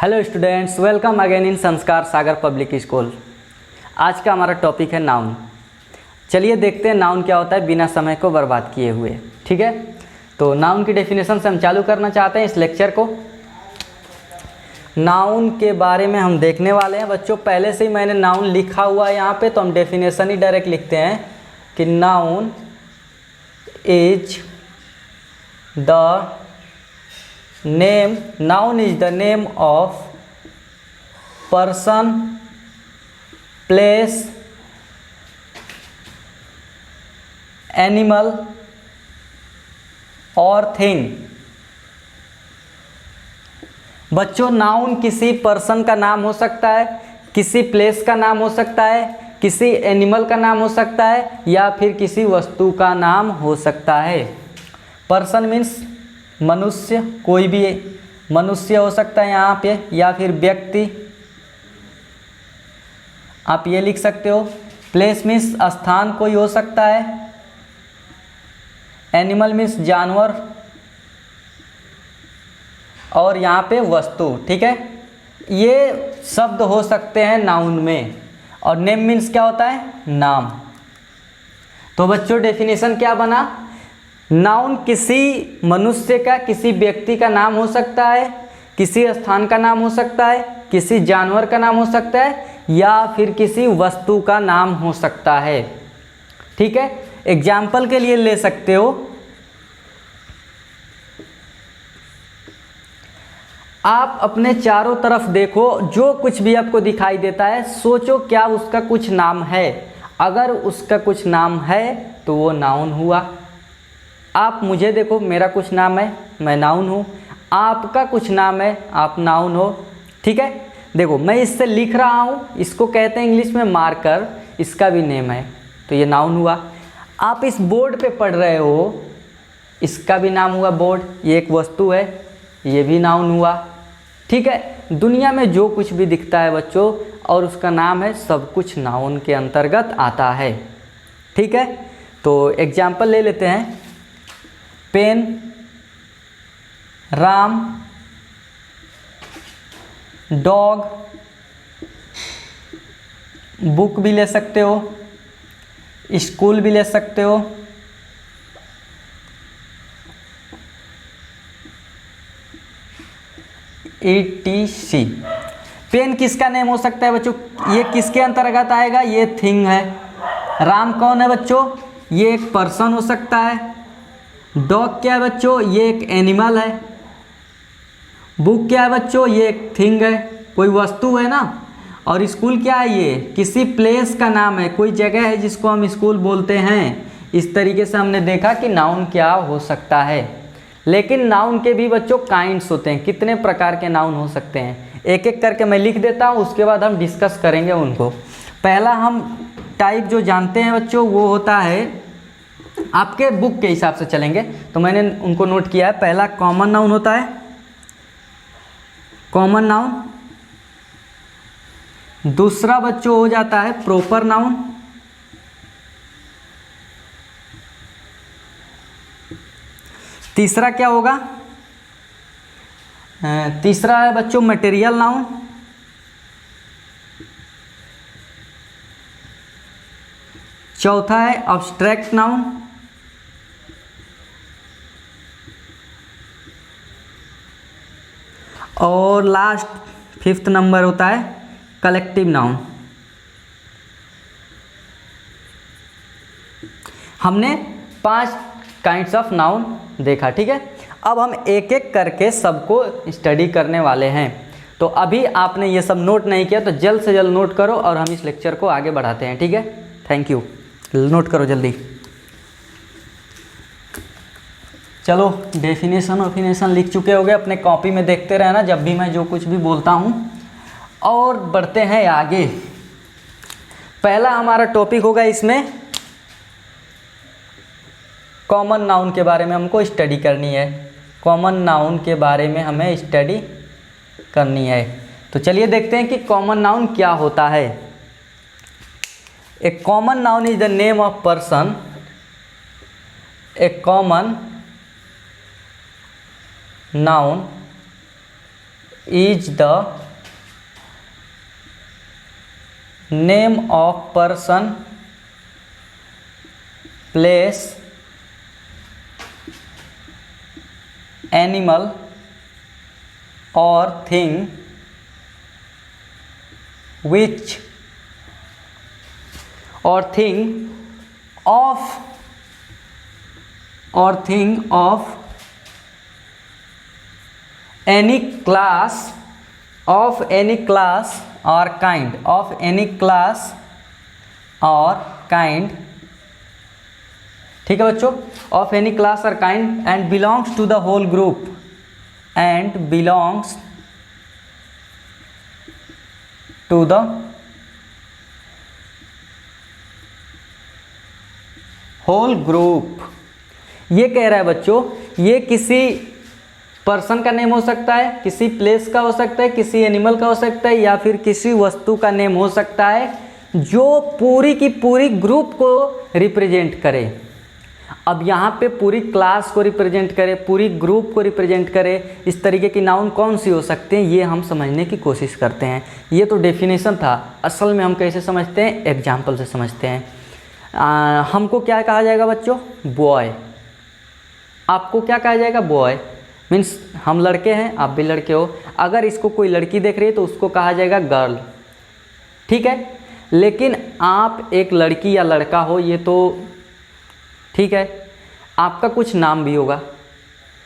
Hello students, welcome again in संस्कार सागर public school. आज का हमारा टॉपिक है नाउन। चलिए देखते हैं नाउन क्या होता है बिना समय को बर्बाद किए हुए। ठीक है, तो नाउन की डेफिनेशन से हम चालू करना चाहते हैं इस लेक्चर को। नाउन के बारे में हम देखने वाले हैं बच्चों। पहले से ही मैंने नाउन लिखा हुआ है यहाँ पे, तो हम डेफिनेशन ही डायरेक्ट लिखते हैं कि noun is the name, noun is the name of person, place, animal और थिंग। बच्चों, नाउन किसी पर्सन का नाम हो सकता है, किसी प्लेस का नाम हो सकता है, किसी एनिमल का नाम हो सकता है या फिर किसी वस्तु का नाम हो सकता है। पर्सन मीन्स मनुष्य, कोई भी मनुष्य हो सकता है यहाँ पे, या फिर व्यक्ति, आप ये लिख सकते हो। प्लेस मीन्स स्थान कोई हो सकता है। एनिमल मीन्स जानवर, और यहाँ पे वस्तु। ठीक है, ये शब्द हो सकते हैं नाउन में। और नेम मीन्स क्या होता है? नाम। तो बच्चों डेफिनेशन क्या बना? नाउन किसी मनुष्य का, किसी व्यक्ति का नाम हो सकता है, किसी स्थान का नाम हो सकता है, किसी जानवर का नाम हो सकता है या फिर किसी वस्तु का नाम हो सकता है। ठीक है, एग्जाम्पल के लिए ले सकते हो, आप अपने चारों तरफ देखो, जो कुछ भी आपको दिखाई देता है सोचो क्या उसका कुछ नाम है। अगर उसका कुछ नाम है तो वो नाउन हुआ। आप मुझे देखो, मेरा कुछ नाम है, मैं नाउन हूँ। आपका कुछ नाम है, आप नाउन हो। ठीक है, देखो मैं इससे लिख रहा हूँ, इसको कहते हैं इंग्लिश में मार्कर, इसका भी नेम है, तो ये नाउन हुआ। आप इस बोर्ड पे पढ़ रहे हो, इसका भी नाम हुआ बोर्ड, ये एक वस्तु है, ये भी नाउन हुआ। ठीक है, दुनिया में जो कुछ भी दिखता है बच्चों और उसका नाम है, सब कुछ नाउन के अंतर्गत आता है। ठीक है, तो एग्जाम्पल ले लेते हैं। पेन, राम, डॉग, बुक भी ले सकते हो, स्कूल भी ले सकते हो, ETC। पेन किसका नेम हो सकता है बच्चों? ये किसके अंतर्गत आएगा? ये थिंग है। राम कौन है बच्चों? ये एक पर्सन हो सकता है। डॉग क्या है बच्चों? ये एक एनिमल है। बुक क्या है बच्चों? ये एक थिंग है, कोई वस्तु है ना। और स्कूल क्या है? ये किसी प्लेस का नाम है, कोई जगह है जिसको हम स्कूल बोलते हैं। इस तरीके से हमने देखा कि नाउन क्या हो सकता है। लेकिन नाउन के भी बच्चों काइंड्स होते हैं, कितने प्रकार के नाउन हो सकते हैं, एक एक करके मैं लिख देता हूँ, उसके बाद हम डिस्कस करेंगे उनको। पहला हम टाइप जो जानते हैं बच्चों वो होता है, आपके बुक के हिसाब से चलेंगे तो मैंने उनको नोट किया है। पहला कॉमन नाउन होता है, कॉमन नाउन। दूसरा बच्चों हो जाता है प्रॉपर नाउन। तीसरा क्या होगा? तीसरा है बच्चों मटेरियल नाउन। चौथा है अब्स्ट्रैक्ट नाउन। और लास्ट 5th नंबर होता है कलेक्टिव नाउन। हमने 5 काइंड्स ऑफ नाउन देखा। ठीक है, अब हम एक एक करके सबको स्टडी करने वाले हैं। तो अभी आपने ये सब नोट नहीं किया तो जल्द से जल्द नोट करो और हम इस लेक्चर को आगे बढ़ाते हैं। ठीक है, थैंक यू। नोट करो जल्दी। चलो, डेफिनेशन लिख चुके होगे, अपने कॉपी में देखते रहना जब भी मैं जो कुछ भी बोलता हूँ। और बढ़ते हैं आगे। पहला हमारा टॉपिक होगा इसमें कॉमन नाउन के बारे में हमको स्टडी करनी है। कॉमन नाउन के बारे में हमें स्टडी करनी है। तो चलिए देखते हैं कि कॉमन नाउन क्या होता है। A common noun is the name of person, a common noun is the name of person, place, animal और thing which or thing of any class or kind ठीक है बच्चों, of any class or kind and belongs to the whole group to the whole group। ये कह रहा है बच्चों, ये किसी पर्सन का नेम हो सकता है, किसी प्लेस का हो सकता है, किसी एनिमल का हो सकता है, या फिर किसी वस्तु का नेम हो सकता है जो पूरी की पूरी ग्रुप को रिप्रेजेंट करे। अब यहाँ पे पूरी क्लास को रिप्रेजेंट करे, पूरी ग्रुप को रिप्रेजेंट करे, इस तरीके की नाउन कौन सी हो सकते हैं, ये हम समझने की कोशिश करते हैं। ये तो डेफिनेशन था, असल में हम कैसे समझते हैं, एग्जाम्पल से समझते हैं। हमको क्या कहा जाएगा बच्चों, बॉय। आपको क्या कहा जाएगा, बॉय। मीन्स हम लड़के हैं, आप भी लड़के हो। अगर इसको कोई लड़की देख रही है तो उसको कहा जाएगा गर्ल, ठीक है। लेकिन आप एक लड़की या लड़का हो, ये तो ठीक है, आपका कुछ नाम भी होगा,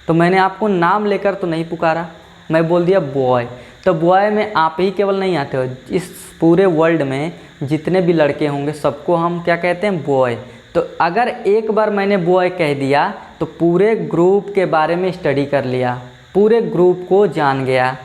तो मैंने आपको नाम लेकर तो नहीं पुकारा, मैं बोल दिया बॉय। तो बॉय में आप ही केवल नहीं आते हो, इस पूरे वर्ल्ड में जितने भी लड़के होंगे सबको हम क्या कहते हैं, बॉय। तो अगर एक बार मैंने बॉय कह दिया तो पूरे ग्रुप के बारे में स्टडी कर लिया, पूरे ग्रुप को जान गया।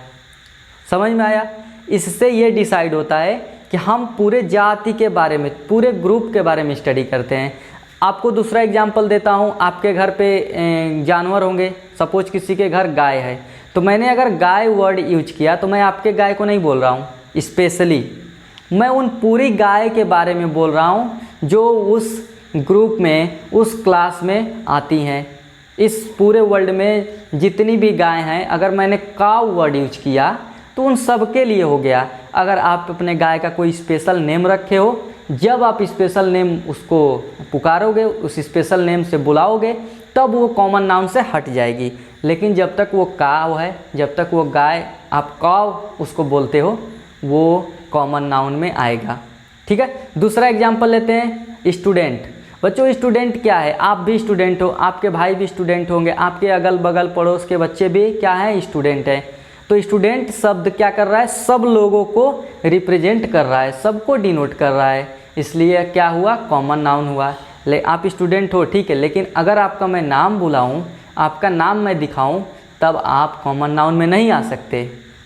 समझ में आया। इससे ये डिसाइड होता है कि हम पूरे जाति के बारे में, पूरे ग्रुप के बारे में स्टडी करते हैं। आपको दूसरा एग्जाम्पल देता हूँ। आपके घर पे जानवर होंगे, सपोज किसी के घर गाय है, तो मैंने अगर गाय वर्ड यूज किया तो मैं आपके गाय को नहीं बोल रहा हूँ स्पेशली, मैं उन पूरी गाय के बारे में बोल रहा हूँ जो उस ग्रुप में, उस क्लास में आती हैं। इस पूरे वर्ल्ड में जितनी भी गाय हैं, अगर मैंने काऊ वर्ड यूज किया तो उन सब के लिए हो गया। अगर आप अपने गाय का कोई स्पेशल नेम रखे हो, जब आप स्पेशल नेम उसको पुकारोगे, उस स्पेशल नेम से बुलाओगे, तब वो कॉमन नाउन से हट जाएगी। लेकिन जब तक वो काव है, जब तक वो गाय आप काव उसको बोलते हो, वो कॉमन नाउन में आएगा। ठीक है। दूसरा एग्जाम्पल लेते हैं, स्टूडेंट। बच्चों स्टूडेंट क्या है, आप भी स्टूडेंट हो, आपके भाई भी स्टूडेंट होंगे, आपके अगल बगल पड़ोस के बच्चे भी क्या हैं, स्टूडेंट हैं। तो स्टूडेंट शब्द क्या कर रहा है, सब लोगों को रिप्रेजेंट कर रहा है, सबको डिनोट कर रहा है, इसलिए क्या हुआ, कॉमन नाउन हुआ। आप स्टूडेंट हो, ठीक है, लेकिन अगर आपका मैं नाम बुलाऊं, आपका नाम मैं दिखाऊं, तब आप कॉमन नाउन में नहीं आ सकते।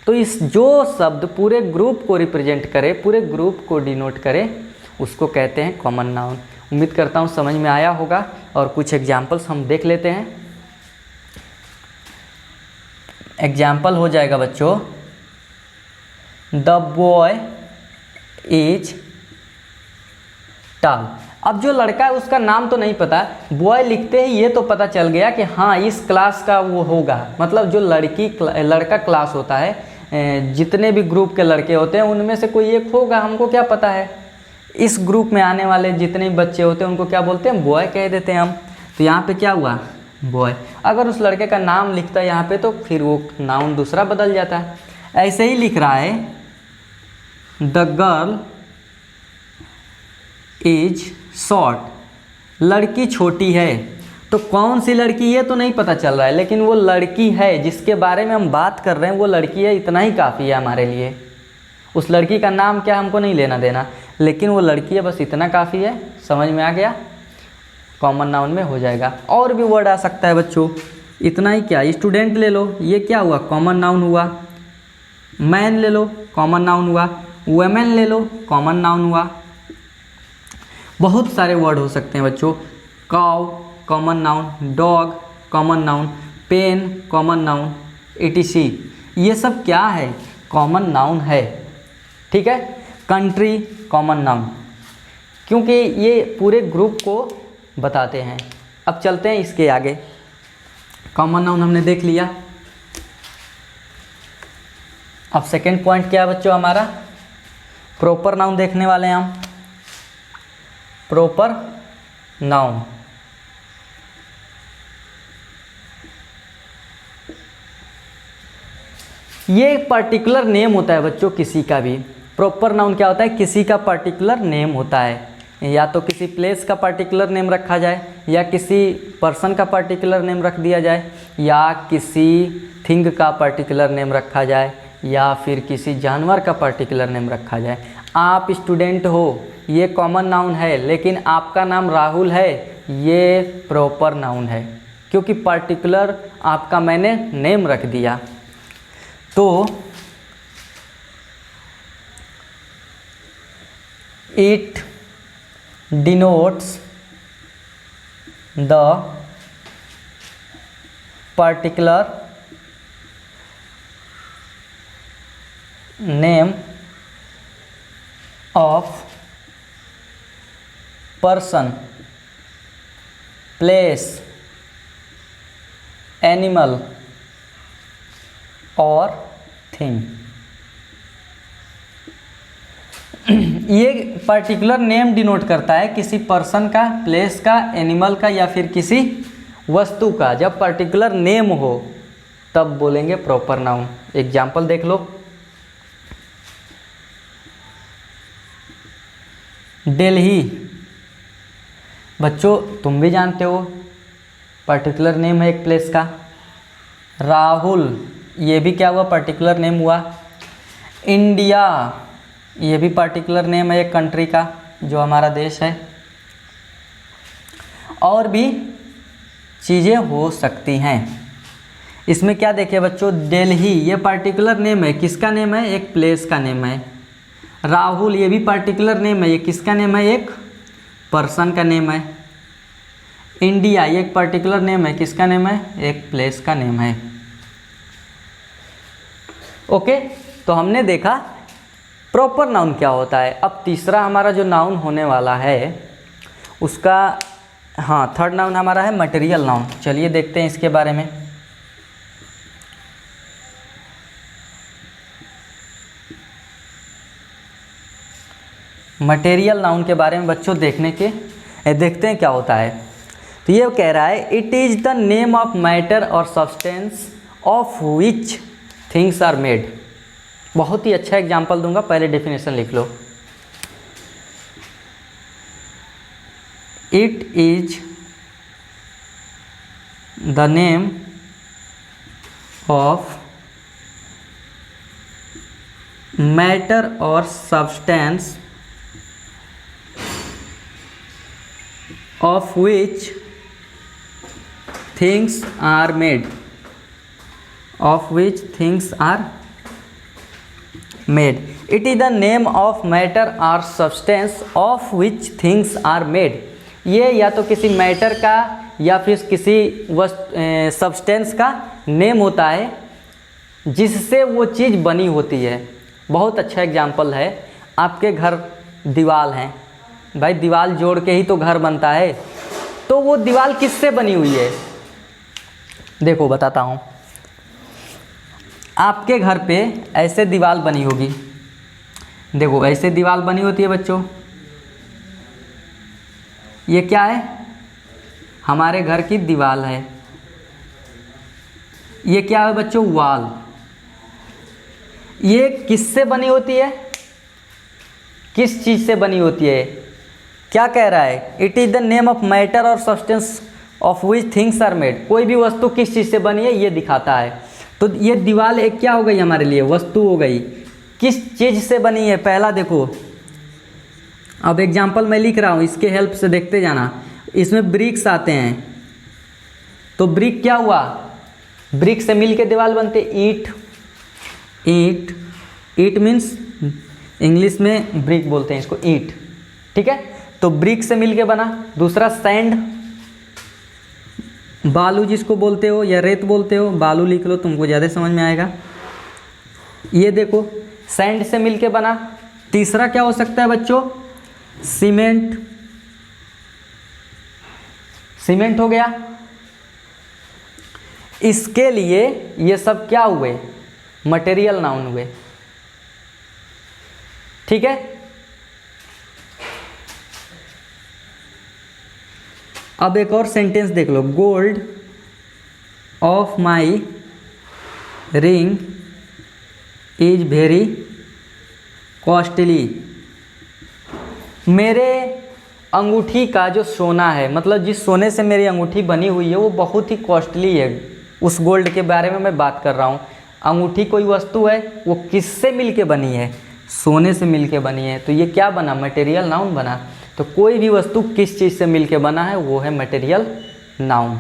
तो इस जो शब्द पूरे ग्रुप को रिप्रेजेंट करे, पूरे ग्रुप को डिनोट करे, उसको कहते हैं कॉमन नाउन। उम्मीद करता हूँ समझ में आया होगा। और कुछ एग्जाम्पल्स हम देख लेते हैं। एग्जाम्पल हो जाएगा बच्चों, द बॉय इज टॉल। अब जो लड़का है उसका नाम तो नहीं पता, बॉय लिखते ही ये तो पता चल गया कि हाँ इस क्लास का वो होगा। मतलब जो लड़का क्लास होता है, जितने भी ग्रुप के लड़के होते हैं उनमें से कोई एक होगा, हमको क्या पता है। इस ग्रुप में आने वाले जितने भी बच्चे होते हैं उनको क्या बोलते हैं, बॉय कह देते हैं हम। तो यहाँ पे क्या हुआ, बॉय। अगर उस लड़के का नाम लिखता है यहाँ पे तो फिर वो नाउन दूसरा बदल जाता है। ऐसे ही लिख रहा है, द गर्ल इज शॉर्ट। लड़की छोटी है। तो कौन सी लड़की है तो नहीं पता चल रहा है, लेकिन वो लड़की है जिसके बारे में हम बात कर रहे हैं, वो लड़की है, इतना ही काफ़ी है हमारे लिए। उस लड़की का नाम क्या हमको नहीं लेना देना, लेकिन वो लड़की है, बस इतना काफ़ी है। समझ में आ गया, कॉमन नाउन में हो जाएगा। और भी वर्ड आ सकता है बच्चों, इतना ही क्या, स्टूडेंट ले लो, ये क्या हुआ, कॉमन नाउन हुआ। मैन ले लो, कॉमन नाउन हुआ। वुमेन ले लो, कॉमन नाउन हुआ। बहुत सारे वर्ड हो सकते हैं बच्चों। Cow common noun, dog common noun, pen common noun, etc। ये सब क्या है, कॉमन नाउन है। ठीक है। कंट्री कॉमन नाउन, क्योंकि ये पूरे ग्रुप को बताते हैं। अब चलते हैं इसके आगे। कॉमन नाउन हमने देख लिया। अब सेकेंड पॉइंट क्या है बच्चों हमारा, प्रॉपर नाउन देखने वाले हैं हम। प्रॉपर नाउन, ये एक पर्टिकुलर नेम होता है बच्चों किसी का भी। प्रॉपर नाउन क्या होता है, किसी का पर्टिकुलर नेम होता है, या तो किसी प्लेस का पर्टिकुलर नेम रखा जाए, या किसी पर्सन का पर्टिकुलर नेम रख दिया जाए, या किसी थिंग का पर्टिकुलर नेम रखा जाए, या फिर किसी जानवर का पर्टिकुलर नेम रखा जाए। आप स्टूडेंट हो, ये कॉमन नाउन है, लेकिन आपका नाम राहुल है, ये प्रॉपर नाउन है, क्योंकि पर्टिकुलर आपका मैंने नेम रख दिया। तो it denotes the particular name of person, place, animal or thing। ये पर्टिकुलर नेम डिनोट करता है किसी पर्सन का, प्लेस का, एनिमल का, या फिर किसी वस्तु का। जब पर्टिकुलर नेम हो तब बोलेंगे प्रॉपर नाउन। एग्जाम्पल देख लो, दिल्ली, बच्चों तुम भी जानते हो पर्टिकुलर नेम है एक प्लेस का। राहुल, ये भी क्या हुआ, पर्टिकुलर नेम हुआ। इंडिया, ये भी पर्टिकुलर नेम है एक कंट्री का, जो हमारा देश है। और भी चीज़ें हो सकती हैं। इसमें क्या देखे बच्चों, दिल्ली ये पर्टिकुलर नेम है, किसका नेम है, एक प्लेस का नेम है। राहुल ये भी पर्टिकुलर नेम है, ये किसका नेम है, एक पर्सन का नेम है। इंडिया ये एक पर्टिकुलर नेम है, किसका नेम है, एक प्लेस का नेम है। ओके, तो हमने देखा प्रॉपर नाउन क्या होता है। अब तीसरा हमारा जो नाउन होने वाला है उसका, हाँ थर्ड नाउन हमारा है मटेरियल नाउन। चलिए देखते हैं इसके बारे में। मटेरियल नाउन के बारे में बच्चों देखते हैं क्या होता है। तो ये कह रहा है, it is the name of matter और substance of which things are made. बहुत ही अच्छा एग्जाम्पल दूंगा, पहले डेफिनेशन लिख लो। It is the name of matter और substance of which things are made, of which things are made. It is the name of matter और substance of which things are made. ये या तो किसी मैटर का या फिर किसी सब्सटेंस का नेम होता है जिससे वो चीज़ बनी होती है। बहुत अच्छा एग्जाम्पल है, आपके घर दीवार हैं, भाई दीवार जोड़ के ही तो घर बनता है, तो वो दीवार किससे बनी हुई है, देखो बताता हूँ। आपके घर पे ऐसे दीवार बनी होगी, देखो ऐसे दीवार बनी होती है बच्चों। ये क्या है, हमारे घर की दीवार है। ये क्या है बच्चों, वॉल। ये किससे बनी होती है, किस चीज़ से बनी होती है, क्या कह रहा है, it is the name of matter और substance of which things are made. कोई भी वस्तु किस चीज़ से बनी है ये दिखाता है। तो ये दीवार एक क्या हो गई हमारे लिए, वस्तु हो गई। किस चीज़ से बनी है, पहला देखो। अब एग्जाम्पल मैं लिख रहा हूँ, इसके हेल्प से देखते जाना। इसमें ब्रिक्स आते हैं, तो ब्रिक क्या हुआ, ब्रिक से मिल के दीवार बनते। ईट, ईट, ईट मीन्स इंग्लिश में ब्रिक बोलते हैं इसको, ईट, ठीक है। तो ब्रिक से मिल के बना। दूसरा सैंड, बालू जिसको बोलते हो या रेत बोलते हो, बालू लिख लो, तुमको ज़्यादा समझ में आएगा। ये देखो सैंड से मिलके बना। तीसरा क्या हो सकता है बच्चों, सीमेंट, सीमेंट हो गया। इसके लिए ये सब क्या हुए, मटेरियल नाउन हुए। ठीक है। अब एक और सेंटेंस देख लो, gold of my ring is very costly. मेरे अंगूठी का जो सोना है, मतलब जिस सोने से मेरी अंगूठी बनी हुई है वो बहुत ही कॉस्टली है। उस गोल्ड के बारे में मैं बात कर रहा हूँ। अंगूठी कोई वस्तु है, वो किससे मिलके बनी है? सोने से मिलके बनी है। तो ये क्या बना? मटेरियल नाउन बना। तो कोई भी वस्तु किस चीज़ से मिलके बना है वो है मटेरियल नाउन।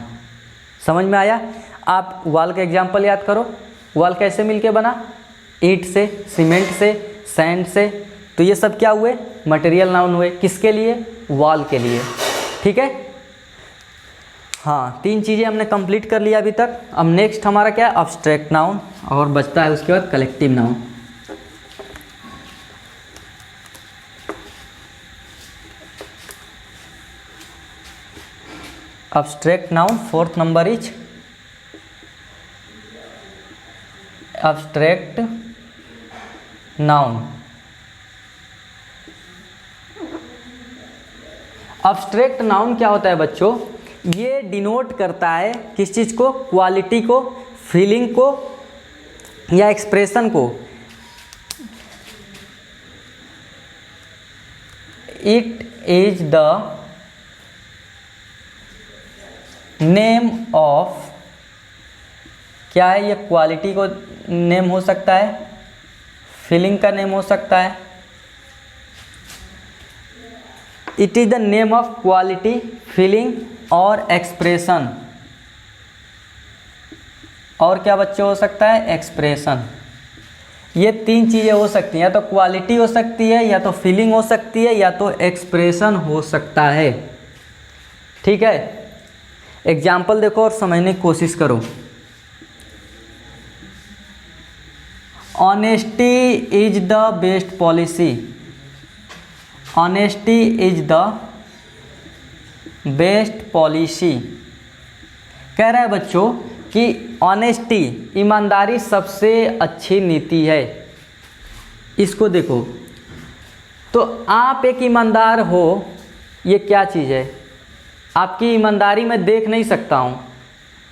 समझ में आया? आप वॉल का एग्जाम्पल याद करो। वॉल कैसे मिलके बना? ईंट से, सीमेंट से, सैंड से। तो ये सब क्या हुए? मटेरियल नाउन हुए। किसके लिए? वॉल के लिए। ठीक है। हाँ, 3 चीज़ें हमने कंप्लीट कर लिया अभी तक। अब नेक्स्ट हमारा क्या है? अब्स्ट्रैक्ट नाउन, और बचता है उसके बाद collective noun. abstract noun, fourth number is abstract noun। abstract noun क्या होता है बच्चों? ये डिनोट करता है किस चीज़ को? क्वालिटी को, फीलिंग को या एक्सप्रेशन को। It is the name of, क्या है ये? क्वालिटी को नेम हो सकता है, फीलिंग का नेम हो सकता है। It is the name of quality, feeling और एक्सप्रेशन। और क्या बच्चों हो सकता है? एक्सप्रेशन। ये 3 चीज़ें हो सकती हैं, या तो क्वालिटी हो सकती है, या तो फीलिंग हो सकती है, या तो एक्सप्रेशन हो सकता है। ठीक है। एग्जाम्पल देखो और समझने की कोशिश करो। Honesty is the best policy. Honesty is the best policy. कह रहा है बच्चों कि ऑनेस्टी, ईमानदारी सबसे अच्छी नीति है। इसको देखो, तो आप एक ईमानदार हो, ये क्या चीज़ है? आपकी ईमानदारी मैं देख नहीं सकता हूँ,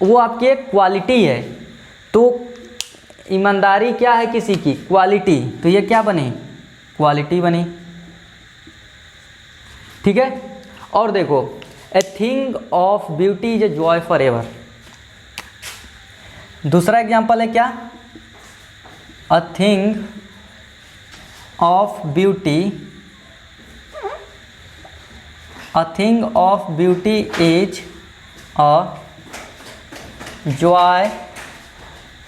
वो आपकी एक क्वालिटी है। तो ईमानदारी क्या है किसी की? क्वालिटी। तो ये क्या बनी? क्वालिटी बनी। ठीक है। और देखो, a thing of beauty is a joy for ever. दूसरा एग्जाम्पल है क्या? A thing of beauty, a thing of beauty is a joy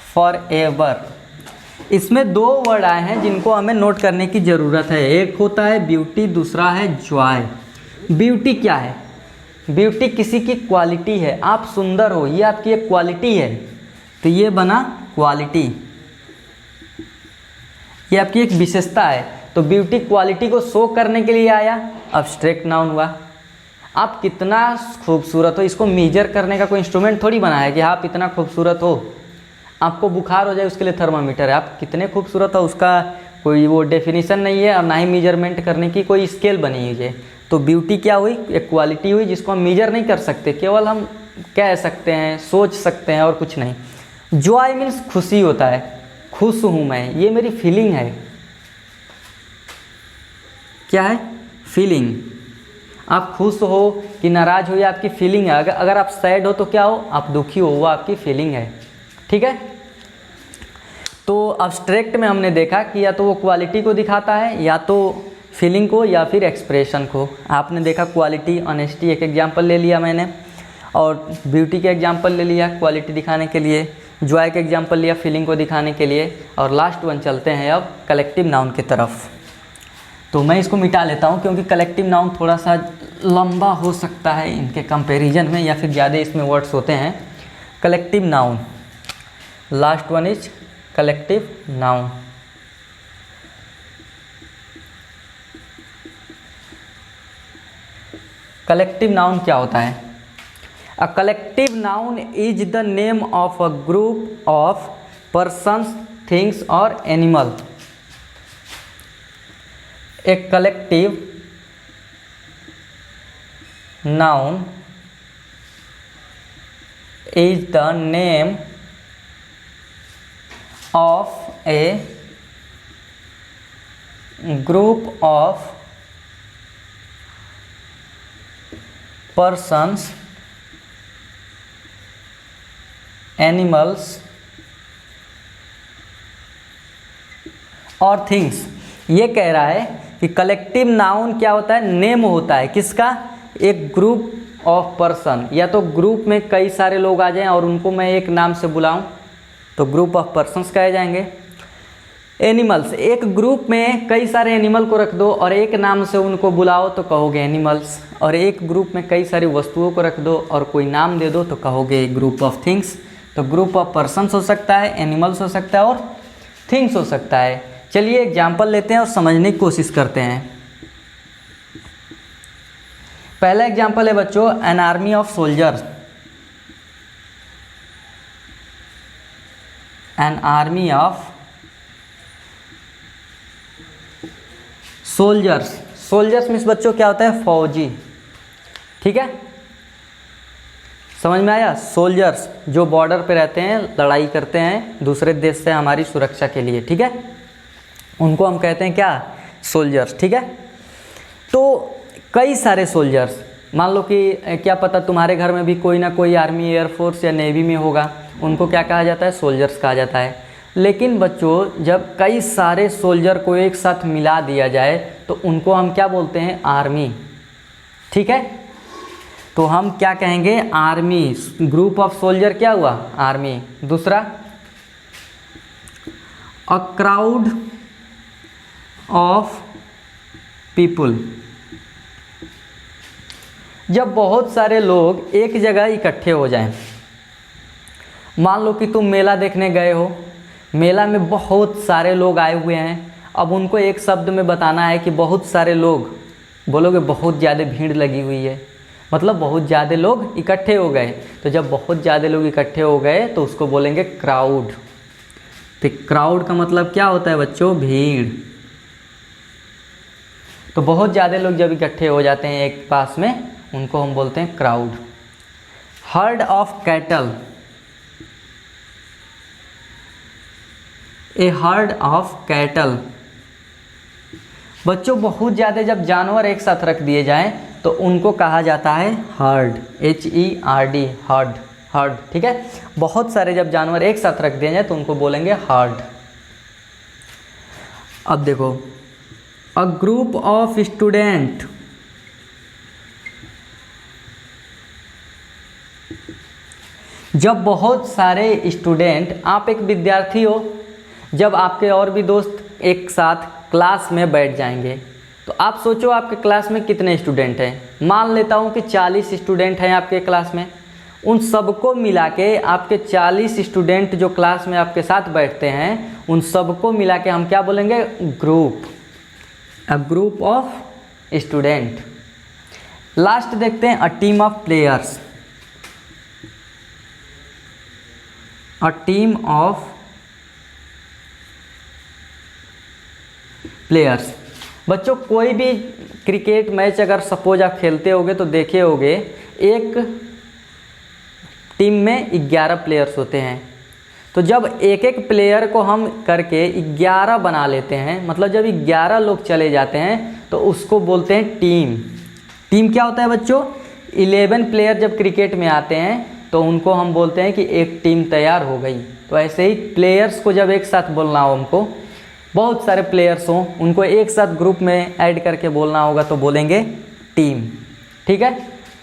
forever। इसमें 2 वर्ड आए हैं जिनको हमें नोट करने की ज़रूरत है। एक होता है ब्यूटी, दूसरा है जॉय। ब्यूटी क्या है? ब्यूटी किसी की क्वालिटी है। आप सुंदर हो, ये आपकी एक क्वालिटी है। तो ये बना क्वालिटी, ये आपकी एक विशेषता है। तो ब्यूटी क्वालिटी को शो करने के लिए आया, अब्स्ट्रैक्ट नाउन हुआ। आप कितना खूबसूरत हो, इसको मेजर करने का कोई इंस्ट्रूमेंट थोड़ी बनाया कि आप इतना खूबसूरत हो। आपको बुखार हो जाए उसके लिए थर्मामीटर है। आप कितने खूबसूरत हो उसका कोई वो डेफिनेशन नहीं है, और ना ही मेजरमेंट करने की कोई स्केल बनी हुई है। तो ब्यूटी क्या हुई? एक क्वालिटी हुई जिसको हम मेजर नहीं कर सकते, केवल हम कह सकते हैं, सोच सकते हैं और कुछ नहीं। जॉय मीन्स खुशी होता है। खुश हूँ मैं, ये मेरी फीलिंग है। क्या है? फीलिंग। आप खुश हो कि नाराज हो, ये आपकी फीलिंग है। अगर आप सैड हो तो क्या हो? आप दुखी हो, वो आपकी फीलिंग है। ठीक है। तो अब्स्ट्रैक्ट में हमने देखा कि या तो वो क्वालिटी को दिखाता है, या तो फीलिंग को, या फिर एक्सप्रेशन को। आपने देखा क्वालिटी, ऑनेस्टी एक एग्जांपल ले लिया मैंने, और ब्यूटी के एग्जांपल ले लिया क्वालिटी दिखाने के लिए, जॉय के एग्जांपल लिया फीलिंग को दिखाने के लिए, और लास्ट वन चलते हैं अब कलेक्टिव नाउन की तरफ। तो मैं इसको मिटा लेता हूँ क्योंकि कलेक्टिव नाउन थोड़ा सा लंबा हो सकता है इनके कंपैरिजन में, या फिर ज़्यादा इसमें वर्ड्स होते हैं। Collective noun, last one is collective noun. Collective noun क्या होता है? A collective noun is the name of a group of persons, things और animal. A collective noun is the name of a group of persons, animals और things. ये कह रहा है कि कलेक्टिव नाउन क्या होता है, नेम होता है किसका, एक ग्रुप ऑफ पर्सन, या तो ग्रुप में कई सारे लोग आ जाएं और उनको मैं एक नाम से बुलाऊं तो ग्रुप ऑफ पर्सन्स कहे जाएंगे। एनिमल्स, एक ग्रुप में कई सारे एनिमल को रख दो और एक नाम से उनको बुलाओ तो कहोगे एनिमल्स, और एक ग्रुप में कई सारी वस्तुओं को रख दो और कोई नाम दे दो तो कहोगे ग्रुप ऑफ थिंग्स। तो ग्रुप ऑफ पर्सन्स हो सकता है, एनिमल्स हो सकता है और थिंग्स हो सकता है। चलिए एग्जाम्पल लेते हैं और समझने की कोशिश करते हैं। पहला एग्जाम्पल है बच्चों, an army of soldiers. An army of soldiers. Soldiers means बच्चों क्या होता है, फौजी। ठीक है, समझ में आया। सोल्जर्स जो बॉर्डर पे रहते हैं, लड़ाई करते हैं दूसरे देश से हमारी सुरक्षा के लिए, ठीक है, उनको हम कहते हैं क्या, सोल्जर्स। ठीक है, तो कई सारे सोल्जर्स, मान लो कि क्या पता तुम्हारे घर में भी कोई ना कोई आर्मी, एयरफोर्स या नेवी में होगा, उनको क्या कहा जाता है, सोल्जर्स कहा जाता है। लेकिन बच्चों जब कई सारे सोल्जर को एक साथ मिला दिया जाए तो उनको हम क्या बोलते हैं, आर्मी। ठीक है, तो हम क्या कहेंगे, आर्मी। ग्रुप ऑफ सोल्जर क्या हुआ, आर्मी। दूसरा, अ क्राउड ऑफ पीपुल। जब बहुत सारे लोग एक जगह इकट्ठे हो जाएं, मान लो कि तुम मेला देखने गए हो, मेला में बहुत सारे लोग आए हुए हैं, अब उनको एक शब्द में बताना है कि बहुत सारे लोग, बोलोगे बहुत ज़्यादा भीड़ लगी हुई है, मतलब बहुत ज़्यादा लोग इकट्ठे हो गए। तो जब बहुत ज़्यादा लोग इकट्ठे हो गए तो उसको बोलेंगे क्राउड। तो क्राउड का मतलब क्या होता है बच्चों, भीड़। तो बहुत ज़्यादा लोग जब इकट्ठे हो जाते हैं एक पास में, उनको हम बोलते हैं crowd. Heard of cattle. A heard of cattle. बच्चों बहुत ज़्यादा जब जानवर एक साथ रख दिए जाएं तो उनको कहा जाता है हर्ड, HERD, हर्ड, हर्ड। ठीक है, बहुत सारे जब जानवर एक साथ रख दिए जाए तो उनको बोलेंगे हर्ड। अब देखो, अ ग्रुप ऑफ स्टूडेंट। जब बहुत सारे स्टूडेंट, आप एक विद्यार्थी हो, जब आपके और भी दोस्त एक साथ क्लास में बैठ जाएंगे तो आप सोचो आपके क्लास में कितने स्टूडेंट हैं। मान लेता हूँ कि 40 स्टूडेंट हैं आपके क्लास में। उन सबको मिला के, आपके 40 स्टूडेंट जो क्लास में आपके साथ बैठते हैं, उन सबको मिला के हम क्या बोलेंगे, group. A group of student. Last देखते हैं, a team of players. A team of players. बच्चों कोई भी क्रिकेट मैच अगर सपोज आप खेलते होगे तो देखे होगे, एक टीम में 11 प्लेयर्स होते हैं। तो जब एक एक प्लेयर को हम करके 11 बना लेते हैं, मतलब जब 11 लोग चले जाते हैं तो उसको बोलते हैं टीम। टीम क्या होता है बच्चों, 11 प्लेयर जब क्रिकेट में आते हैं तो उनको हम बोलते हैं कि एक टीम तैयार हो गई। तो ऐसे ही प्लेयर्स को जब एक साथ बोलना हो, हमको बहुत सारे प्लेयर्स हों, उनको एक साथ ग्रुप में ऐड करके बोलना होगा तो बोलेंगे टीम। ठीक है,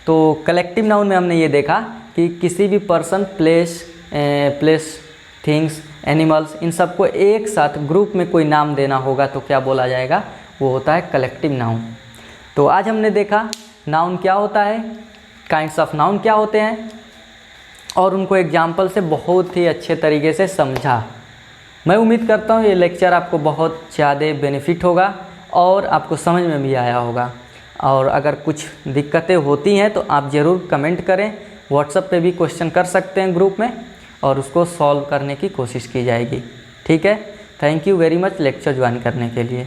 तो कलेक्टिव नाउन में हमने ये देखा कि किसी भी पर्सन, प्लेस, थिंग्स, एनिमल्स, इन सबको एक साथ ग्रुप में कोई नाम देना होगा तो क्या बोला जाएगा, वो होता है कलेक्टिव नाउन। तो आज हमने देखा नाउन क्या होता है, काइंड्स ऑफ नाउन क्या होते हैं, और उनको एग्जाम्पल से बहुत ही अच्छे तरीके से समझा। मैं उम्मीद करता हूँ ये लेक्चर आपको बहुत ज़्यादा बेनिफिट होगा और आपको समझ में भी आया होगा। और अगर कुछ दिक्कतें होती हैं तो आप ज़रूर कमेंट करें, व्हाट्सएप पे भी क्वेश्चन कर सकते हैं ग्रुप में, और उसको सॉल्व करने की कोशिश की जाएगी। ठीक है, thank you very much lecture join करने के लिए।